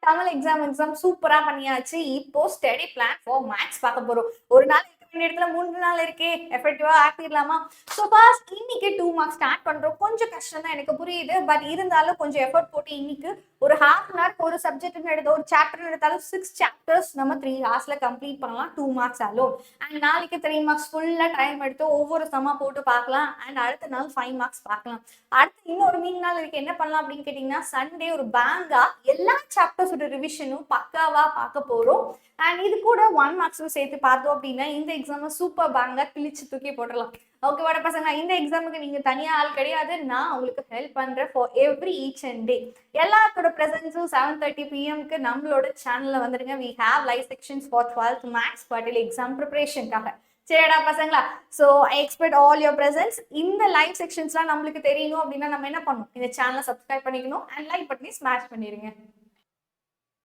Tamil exam சூப்பரா பண்ணியாச்சு. இப்போ ஸ்டடி பிளான் ஃபார் மேத்ஸ் பார்க்க போறோம். ஒரு நாள் இருக்க வேண்டிய இடத்துல 3 நாள் இருக்கே, எஃபெக்டிவா ஆக்கிடலாமா? ஸோ ஃபர்ஸ்ட் இன்னைக்கு 2 மார்க்ஸ் ஸ்டார்ட் பண்றோம். கொஞ்சம் கஷ்டம் தான் எனக்கு புரியுது. பட் இருந்தாலும் கொஞ்சம் எஃபர்ட் போட்டு இன்னைக்கு ஒரு ஹாஃப் அன் ஹவர் ஒரு சப்ஜெக்ட் எடுத்த ஒரு சாப்டர் எடுத்தாலும் 6 சாப்டர்ஸ் நம்ம 3 ஹார்ஸ்ல கம்ப்ளீட் பண்ணலாம் 2 மார்க்ஸ் அலோன். அண்ட் நாளைக்கு 3 மார்க்ஸ் ஃபுல்லா டைம் எடுத்து ஒவ்வொரு சம்மா போட்டு பார்க்கலாம். அண்ட் அடுத்த நாள் 5 மார்க்ஸ் பார்க்கலாம். அடுத்து இன்னொரு 3 நாள் இருக்கு, என்ன பண்ணலாம் அப்படின்னு கேட்டீங்கன்னா சண்டே ஒரு பேங்கா எல்லா சாப்டர்ஸோட ரிவிஷனும் பக்காவா பார்க்க போறோம். அண்ட் இது கூட 1 மார்க்ஸும் சேர்த்து பார்த்தோம் அப்படின்னா இந்த எக்ஸாம் சூப்பர் பேங்கா கிழிச்சு தூக்கி போட்டுடலாம். ஓகேவாட பசங்க, இந்த எக்ஸாமுக்கு நீங்க தனியா ஆள் கிடையாது, நான் உங்களுக்கு ஹெல்ப் பண்றேன் for every each and day. எல்லாத்தோட பிரசன்ஸும் 7:30 PM நம்மளோட சேனல்ல வந்துருங்க. We have live sections for 12th maths quarterly exam ப்ரிப்பரேஷனுக்காக. சரிடா பசங்களா, so I expect all your presence. இந்த லைவ் செக்ஷன்ஸ்லாம் நம்மளுக்கு தெரியணும் அப்படின்னா நம்ம என்ன பண்ணணும், இந்த சேனலை சப்ஸ்கிரைப் பண்ணிக்கணும் அண்ட் லைக் பட்டனை ஸ்மாஷ் பண்ணிடுங்க.